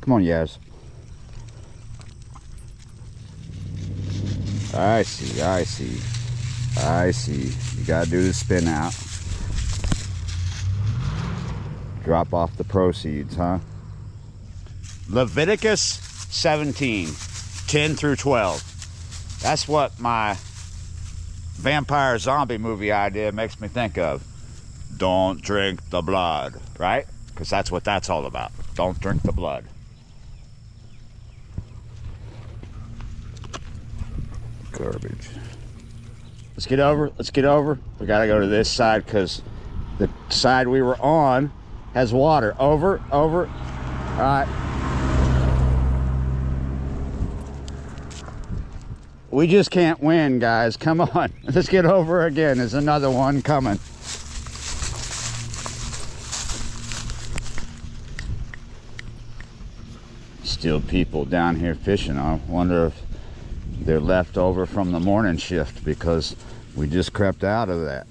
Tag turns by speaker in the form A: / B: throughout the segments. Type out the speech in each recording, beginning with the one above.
A: Come on, Yaz. I see, I see. I see. You gotta do the spin out. Drop off the proceeds, huh? Leviticus 17, 10 through 12. That's what my vampire zombie movie idea makes me think of. Don't drink the blood, right? Because that's what that's all about. Don't drink the blood. Garbage. Let's get over. Let's get over. We gotta go to this side because the side we were on has water. Over, over. All right. We just can't win, guys. Come on. Let's get over again. There's another one coming. Still people down here fishing. I wonder if they're left over from the morning shift because we just crept out of that.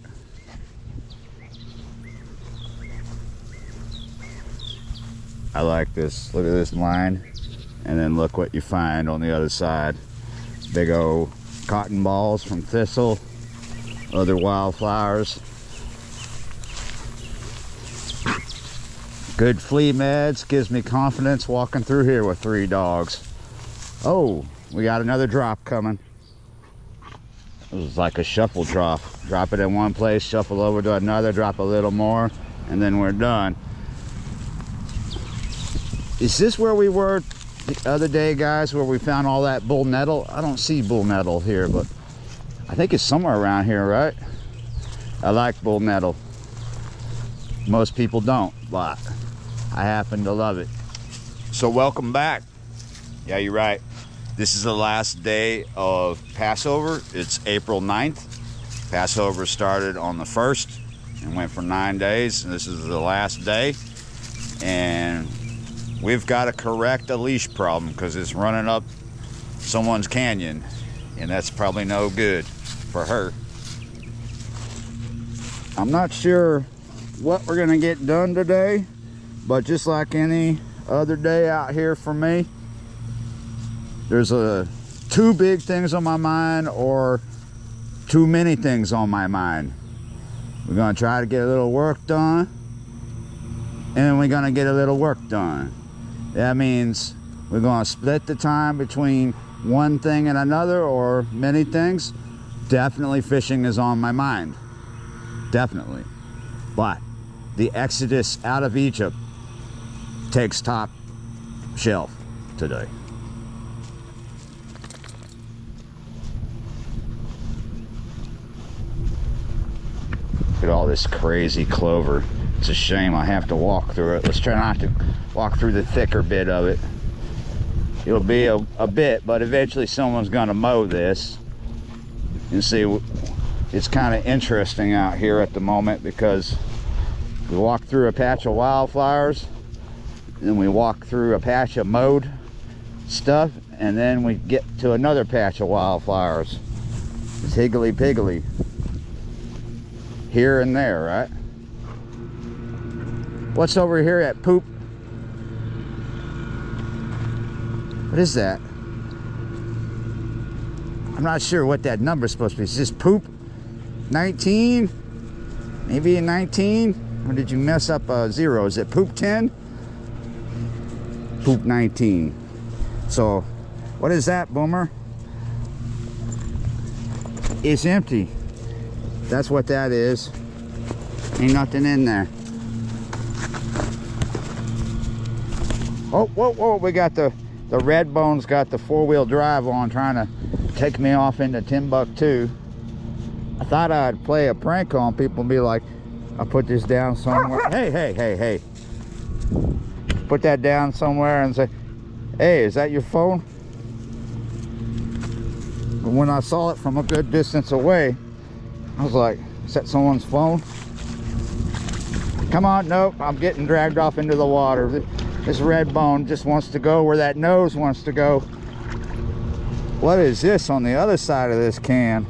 A: I like this. Look at this line, and then look what you find on the other side. Big old cotton balls from thistle, other wildflowers. Good flea meds, gives me confidence walking through here with 3 dogs. Oh, we got another drop coming. It was like a shuffle drop. Drop it in one place, shuffle over to another, drop a little more, and then we're done. Is this where we were the other day, guys, where we found all that bull nettle? I don't see bull nettle here, but I think it's somewhere around here, right? I like bull nettle. Most people don't, but I happen to love it. So welcome back. Yeah, you're right. This is the last day of Passover. It's April 9th. Passover started on the 1st and went for 9 days. And this is the last day. And we've got to correct a leash problem because it's running up someone's canyon. And that's probably no good for her. I'm not sure what we're going to get done today. But just like any other day out here for me, there's two big things on my mind or too many things on my mind. We're going to try to get a little work done, and we're going to get a little work done. That means we're going to split the time between one thing and another or many things. Definitely fishing is on my mind. Definitely. But the exodus out of Egypt takes top shelf today. Look at all this crazy clover. It's a shame I have to walk through it. Let's try not to walk through the thicker bit of it. It'll be a bit, but eventually someone's gonna mow this. You see, it's kind of interesting out here at the moment because we walk through a patch of wildflowers, then we walk through a patch of mowed stuff, and then we get to another patch of wildflowers. It's higgly-piggly here and there, right? What's over here at Poop? What is that? I'm not sure what that number is supposed to be. Is this Poop 19? Maybe a 19? Or did you mess up a 0? Is it Poop 10? Poop 19. So, what is that, Boomer? It's empty. That's what that is. Ain't nothing in there. Oh, whoa, whoa, we got the red bone's got the 4-wheel drive on, trying to take me off into Timbuktu. I thought I'd play a prank on people and be like, I'll put this down somewhere. Hey. Put that down somewhere and say, hey, is that your phone? But when I saw it from a good distance away, I was like, is that someone's phone? Come on, nope, I'm getting dragged off into the water. This red bone just wants to go where that nose wants to go. What is this on the other side of this can?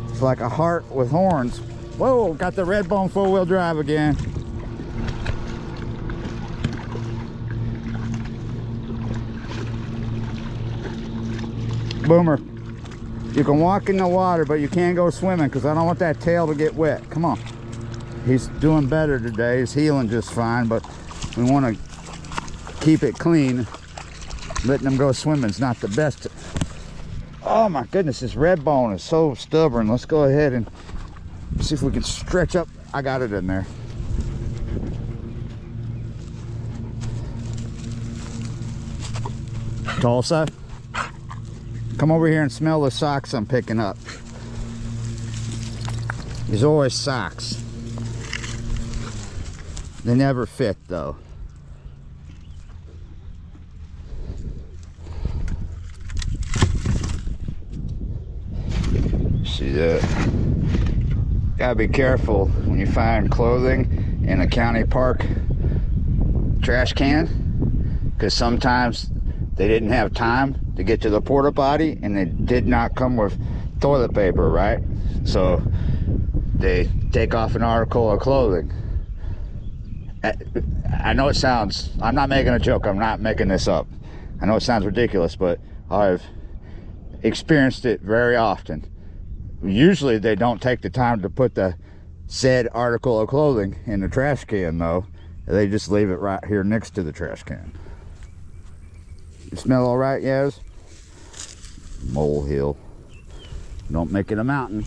A: It's like a heart with horns. Whoa, got the red bone 4-wheel drive again. Boomer, you can walk in the water, but you can't go swimming because I don't want that tail to get wet. Come on. He's doing better today. He's healing just fine, but we want to keep it clean. Letting him go swimming is not the best. Oh my goodness, this red bone is so stubborn. Let's go ahead and see if we can stretch up. I got it in there. Tulsa, come over here and smell the socks I'm picking up. There's always socks. They never fit though. See that? Gotta be careful when you find clothing in a county park trash can, because sometimes they didn't have time to get to the porta potty and they did not come with toilet paper, right? So they take off an article of clothing. I know it sounds, I'm not making a joke, I'm not making this up. I know it sounds ridiculous, but I've experienced it very often. Usually they don't take the time to put the said article of clothing in the trash can though. They just leave it right here next to the trash can. You smell all right, Yaz? Molehill. Don't make it a mountain.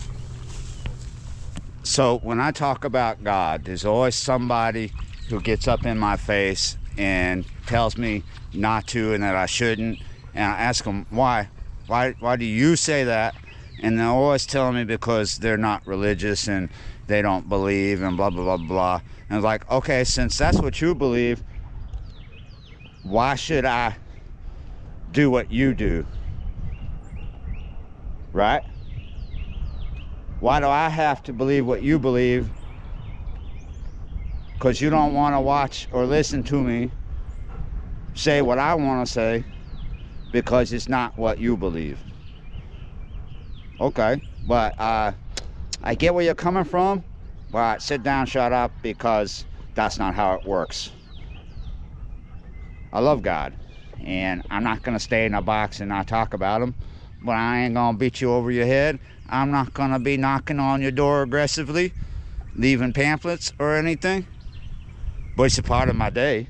A: So when I talk about God, there's always somebody who gets up in my face and tells me not to and that I shouldn't. And I ask them, why? Why do you say that? And they're always telling me because they're not religious and they don't believe and blah, blah, blah, blah. And it's like, okay, since that's what you believe, why should I do what you do? Right? Why do I have to believe what you believe? Because you don't want to watch or listen to me say what I want to say because it's not what you believe. Okay, but I get where you're coming from, but sit down, shut up, because that's not how it works. I love God, and I'm not going to stay in a box and not talk about him, but I ain't going to beat you over your head. I'm not going to be knocking on your door aggressively, leaving pamphlets or anything, but it's a part of my day.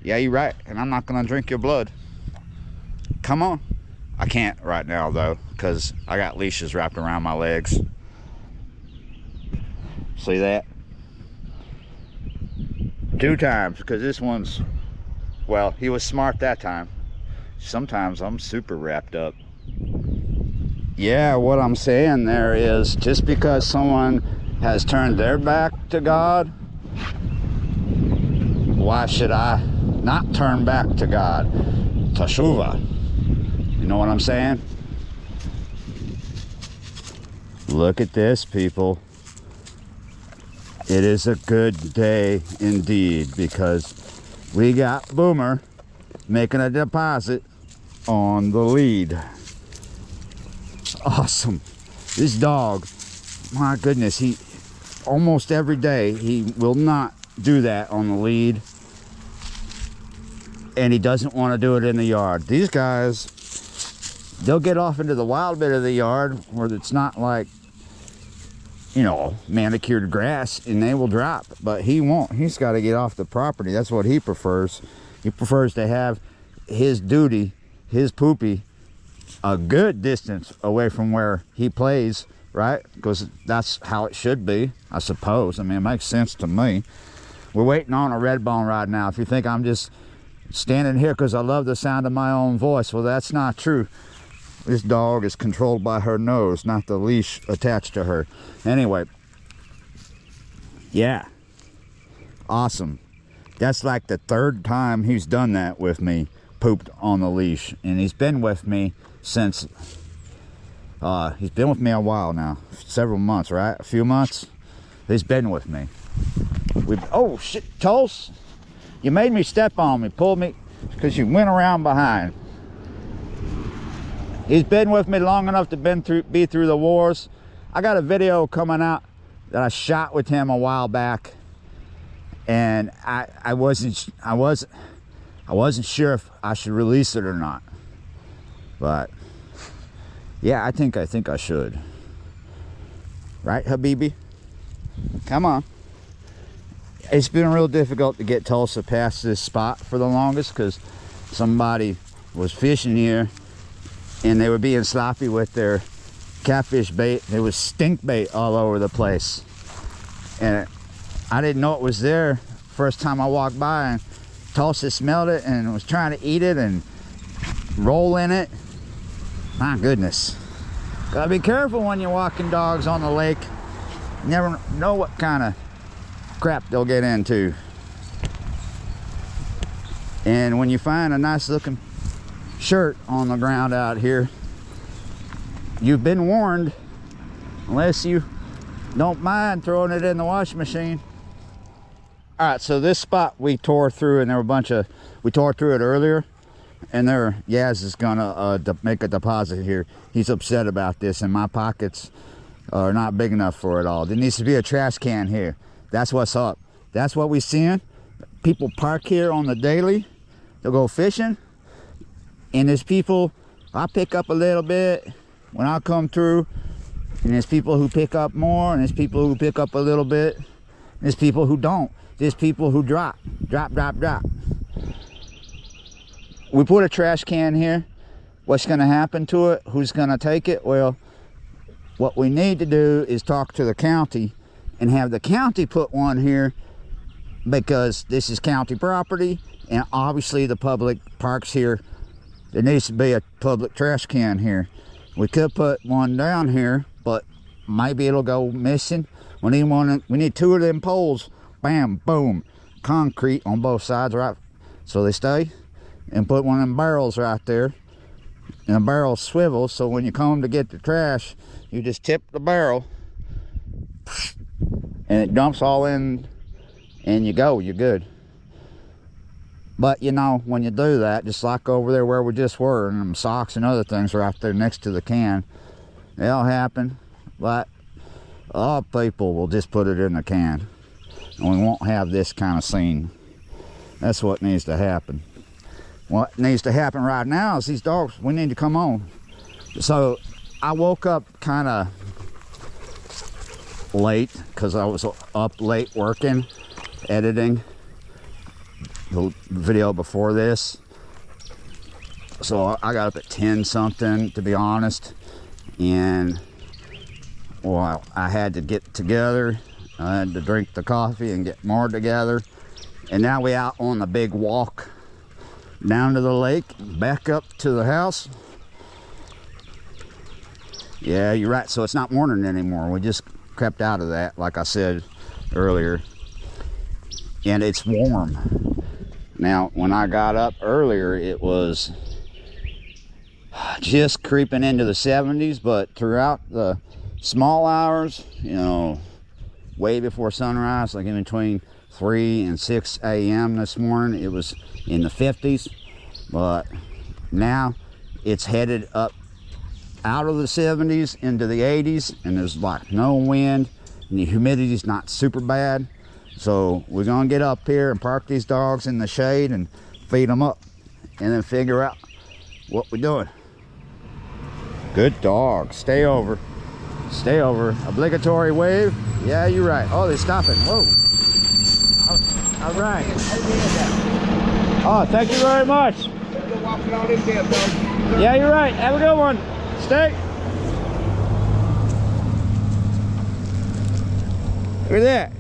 A: Yeah, you're right, and I'm not going to drink your blood. Come on. I can't right now though, because I got leashes wrapped around my legs. See that? 2 times, because this one's, well, he was smart that time. Sometimes I'm super wrapped up. Yeah, what I'm saying there is, just because someone has turned their back to God, why should I not turn back to God? Teshuvah. You know what I'm saying? Look at this, people. It is a good day indeed, because we got Boomer making a deposit on the lead. Awesome. This dog, my goodness, he almost every day he will not do that on the lead, and he doesn't want to do it in the yard. These guys, they'll get off into the wild bit of the yard where it's not like, you know, manicured grass, and they will drop, but he won't. He's got to get off the property. That's what he prefers. He prefers to have his duty, his poopy, a good distance away from where he plays, right? Because that's how it should be, I suppose. I mean, it makes sense to me. We're waiting on a red bone right now. If you think I'm just standing here because I love the sound of my own voice, well, that's not true. This dog is controlled by her nose, not the leash attached to her. Anyway, yeah, awesome. That's like the 3rd time he's done that with me, pooped on the leash. And he's been with me since, he's been with me a while now, several months, right? A few months. He's been with me. Oh shit, Tulse, you made me step on me, pulled me, because you went around behind. He's been with me long enough to be through the wars. I got a video coming out that I shot with him a while back, and I wasn't sure if I should release it or not. But yeah, I think I should. Right, Habibi? Come on. It's been real difficult to get Tulsa past this spot for the longest because somebody was fishing here and they were being sloppy with their catfish bait. There was stink bait all over the place. And I didn't know it was there first time I walked by, and Tulsa smelled it and was trying to eat it and roll in it. My goodness. Gotta be careful when you're walking dogs on the lake. You never know what kind of crap they'll get into. And when you find a nice looking shirt on the ground out here, you've been warned, unless you don't mind throwing it in the washing machine. All right, so this spot we tore through, and there were we tore through it earlier, and Yaz is gonna make a deposit here. He's upset about this, and my pockets are not big enough for it all. There needs to be a trash can here. That's what's up. That's what we're seeing. People park here on the daily. They'll go fishing, and there's people, I pick up a little bit when I come through, and there's people who pick up more, and there's people who pick up a little bit, and there's people who don't. There's people who drop. We put a trash can here. What's gonna happen to it? Who's gonna take it? Well, what we need to do is talk to the county and have the county put one here, because this is county property, and obviously the public parks here. There needs to be a public trash can here. We could put one down here, but maybe it'll go missing. We need 2 of them poles. Bam, boom, concrete on both sides, right? So they stay. And put one of them barrels right there. And the barrel swivels, so when you come to get the trash, you just tip the barrel, and it dumps all in, and you're good. But you know, when you do that, just like over there where we just were, and them socks and other things are out there next to the can, it'll happen. But a lot of people will just put it in the can, and we won't have this kind of scene. That's what needs to happen. What needs to happen right now is these dogs, we need to come on. So I woke up kind of late because I was up late working, editing the video before this. So I got up at 10 something, to be honest, and well, I had to get together. I had to drink the coffee and get more together, and now we out on the big walk down to the lake, back up to the house. Yeah, you're right. So it's not morning anymore. We just crept out of that, like I said earlier. And it's warm. Now, when I got up earlier, it was just creeping into the 70s, but throughout the small hours, you know, way before sunrise, like in between 3 and 6 a.m. this morning, it was in the 50s, but now it's headed up out of the 70s into the 80s, and there's like no wind, and the humidity's not super bad. So we're gonna get up here and park these dogs in the shade and feed them up, and then figure out what we're doing. Good dog. Stay over. Stay over. Obligatory wave. Yeah, you're right. Oh, they're stopping. Whoa. All right. Oh, thank you very much. Yeah, you're right. Have a good one. Stay. Look at that.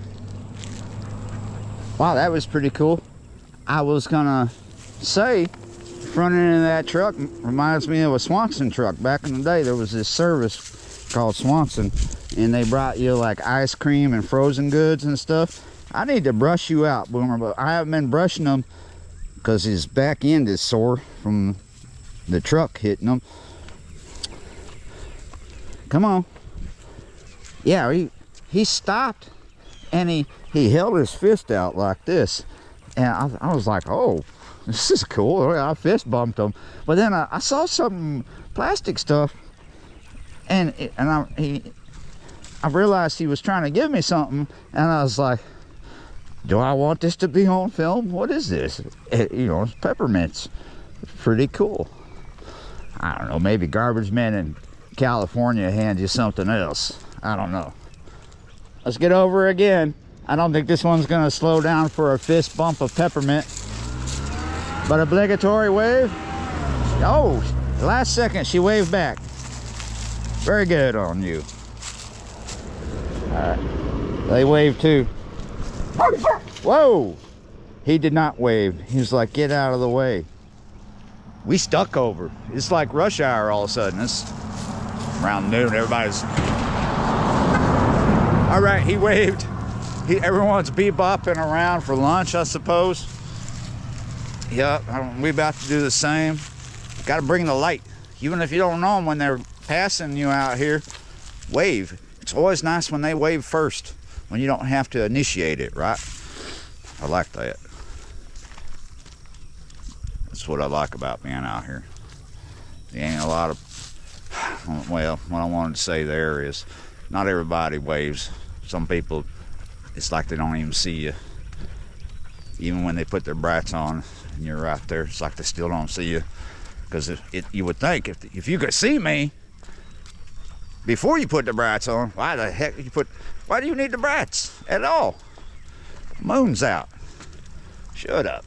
A: Wow, that was pretty cool. I was gonna say, front end of that truck reminds me of a Swanson truck. Back in the day, there was this service called Swanson, and they brought you like ice cream and frozen goods and stuff. I need to brush you out, Boomer, but I haven't been brushing them because his back end is sore from the truck hitting him. Come on. Yeah, he stopped, and he held his fist out like this, and I was like, oh, this is cool. I fist bumped him, but then I saw some plastic stuff, and I realized he was trying to give me something, and I was like, do I want this to be on film? What is this? You know, it's peppermints. Pretty cool. I don't know, maybe garbage men in California hand you something else. I don't know. Let's get over again. I don't think this one's gonna slow down for a fist bump of peppermint. But obligatory wave. Oh, last second she waved back. Very good on you. All right, they waved too. Whoa, he did not wave. He was like, get out of the way. We stuck over. It's like rush hour all of a sudden. It's around noon, everybody's. All right, he waved. Everyone's bebopping around for lunch, I suppose. Yep, we about to do the same. Got to bring the light. Even if you don't know them when they're passing you out here, wave. It's always nice when they wave first, when you don't have to initiate it, right? I like that. That's what I like about being out here. There ain't a lot of, well, what I wanted to say there is not everybody waves. Some people, it's like they don't even see you. Even when they put their brights on and you're right there, it's like they still don't see you. Because you would think if you could see me before you put the brights on, why the heck why do you need the brights at all? Moon's out. Shut up.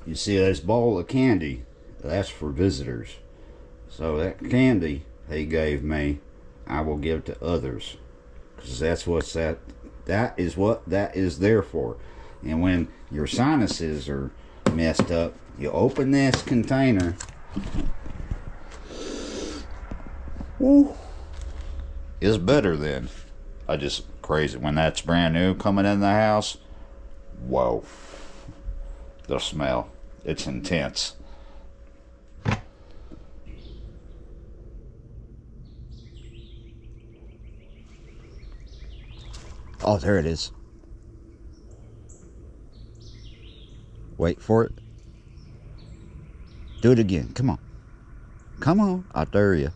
A: You see this bowl of candy, that's for visitors. So that candy he gave me, I will give to others. Because that's what's that is what that is there for. And when your sinuses are messed up, you open this container. Woo. It's better than. I just crazy. When that's brand new coming in the house, whoa. The smell. It's intense. Oh, there it is. Wait for it. Do it again. Come on. Come on. I dare you.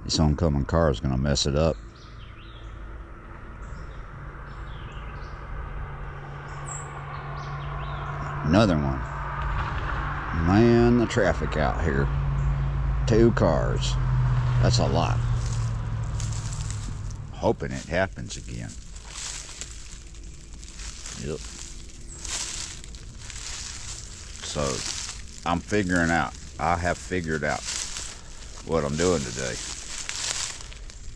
A: This oncoming car is going to mess it up. Another one. Man, the traffic out here. 2 cars. That's a lot. Hoping it happens again. Yep. So, I'm figuring out. I have figured out what I'm doing today.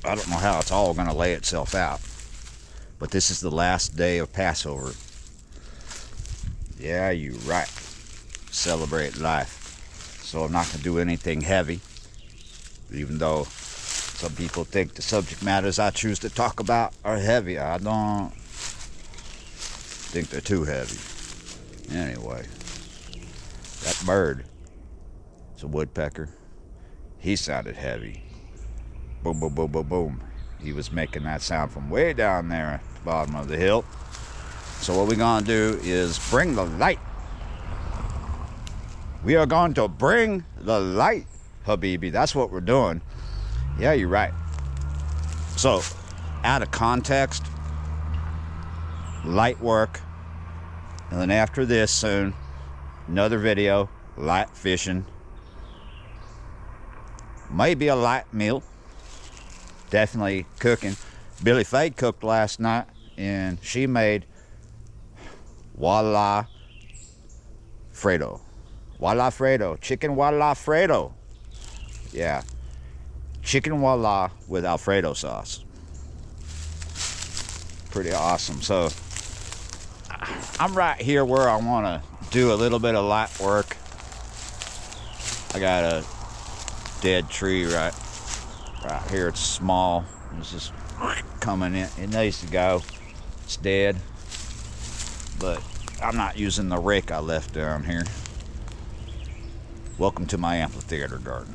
A: I don't know how it's all going to lay itself out. But this is the last day of Passover. Yeah, you're right. Celebrate life. So I'm not going to do anything heavy. Even though some people think the subject matters I choose to talk about are heavy. I don't think they're too heavy. Anyway, that bird, it's a woodpecker. He sounded heavy. Boom, boom, boom, boom, boom. He was making that sound from way down there at the bottom of the hill. So what we're going to do is bring the light. We are going to bring the light, Habibi. That's what we're doing. Yeah, you're right. So, out of context, light work. And then after this soon, another video, light fishing. Maybe a light meal. Definitely cooking. Billy Faye cooked last night and she made Walla Fredo. Walla Fredo. Chicken Walla Fredo. Yeah. Chicken Walla with Alfredo sauce. Pretty awesome. So, I'm right here where I want to do a little bit of light work. I got a dead tree right here. It's small. It's just coming in. It needs to go. It's dead. But I'm not using the rake I left down here. Welcome to my amphitheater garden.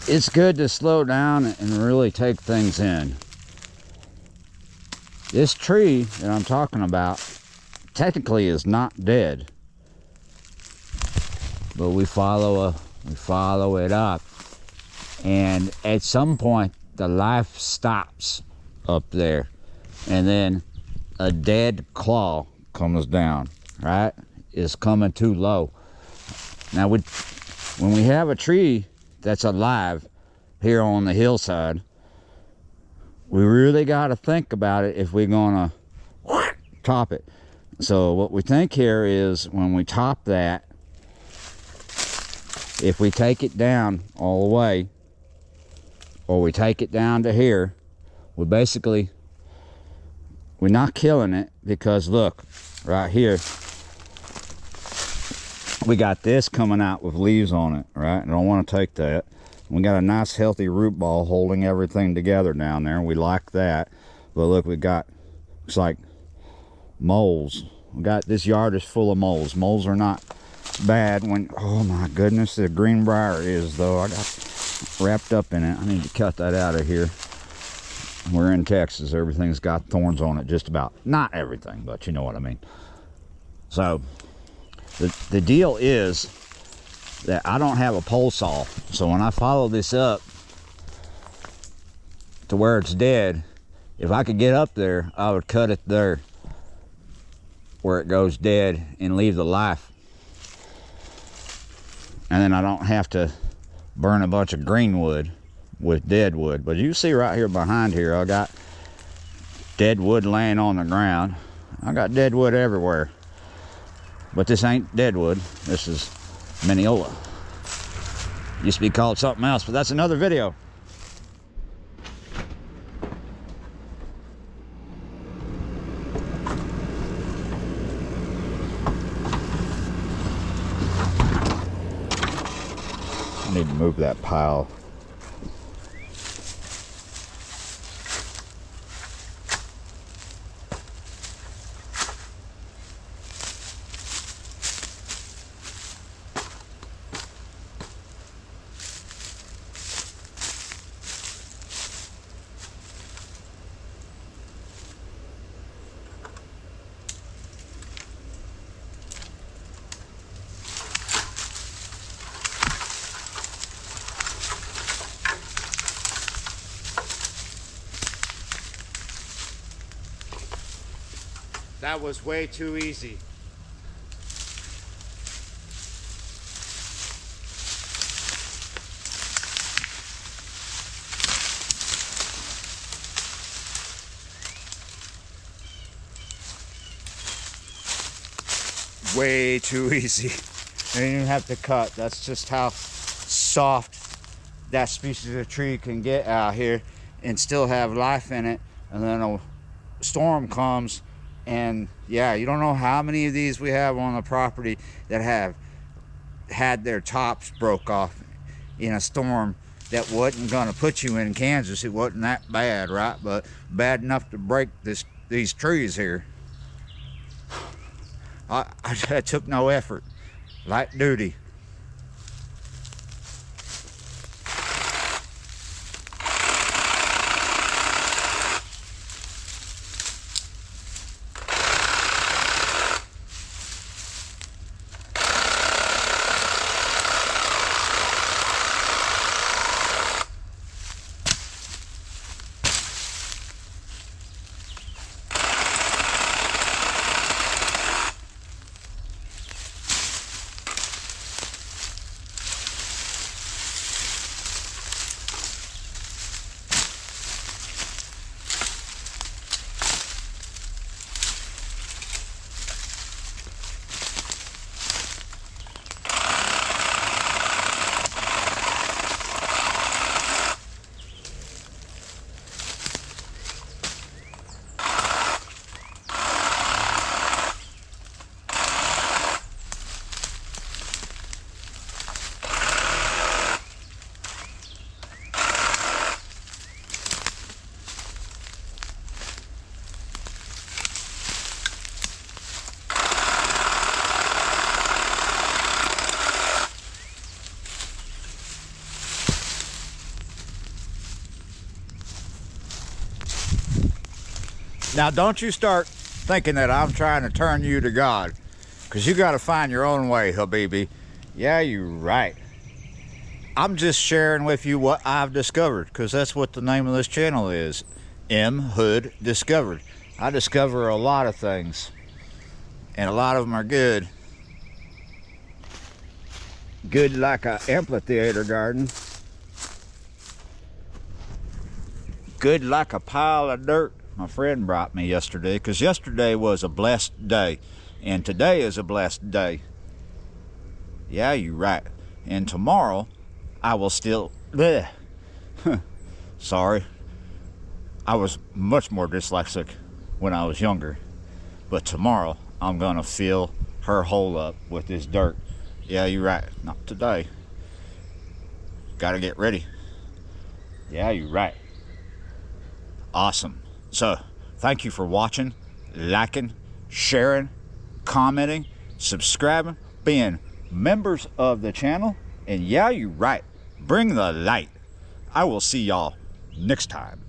A: It's good to slow down and really take things in. This tree that I'm talking about technically is not dead, but we follow it up, and at some point the life stops up there, and then a dead claw comes down, right? It's coming too low. Now when we have a tree that's alive here on the hillside, we really got to think about it if we're gonna top it. So what we think here is, when we top that, if we take it down all the way, or we take it down to here, we're not killing it, because look, right here, we got this coming out with leaves on it, right? I don't want to take that. We got a nice healthy root ball holding everything together down there. We like that. But look, we got, looks like moles. This yard is full of moles. Moles are not bad when, oh my goodness, the greenbrier is though. I got wrapped up in it. I need to cut that out of here. We're in Texas. Everything's got thorns on it, just about. Not everything, but you know what I mean. So the deal is that I don't have a pole saw, so when I follow this up to where it's dead, if I could get up there, I would cut it there where it goes dead and leave the life, and then I don't have to burn a bunch of green wood with dead wood. But you see right here behind here, I got dead wood laying on the ground. I got dead wood everywhere, but this ain't dead wood. This is Mineola. Used to be called something else, but that's another video. I need to move that pile.
B: That was way too easy. Way too easy. I didn't even have to cut. That's just how soft that species of tree can get out here and still have life in it. And then a storm comes, and yeah, you don't know how many of these we have on the property that have had their tops broke off in a storm that wasn't gonna put you in Kansas. It wasn't that bad, right? But bad enough to break these trees here. I took no effort, light duty.
A: Now, don't you start thinking that I'm trying to turn you to God, because you got to find your own way, Habibi. Yeah, you're right. I'm just sharing with you what I've discovered, because that's what the name of this channel is. M. Hood Discovered. I discover a lot of things, and a lot of them are good. Good like an amphitheater garden. Good like a pile of dirt. My friend brought me yesterday, because yesterday was a blessed day, and today is a blessed day. Yeah, you're right. And tomorrow I will still bleh. Sorry, I was much more dyslexic when I was younger, but tomorrow I'm gonna fill her hole up with this dirt. Yeah, you're right. Not today. Gotta get ready. Yeah, you're right. Awesome. So, thank you for watching, liking, sharing, commenting, subscribing, being members of the channel. And yeah, you're right. Bring the light. I will see y'all next time.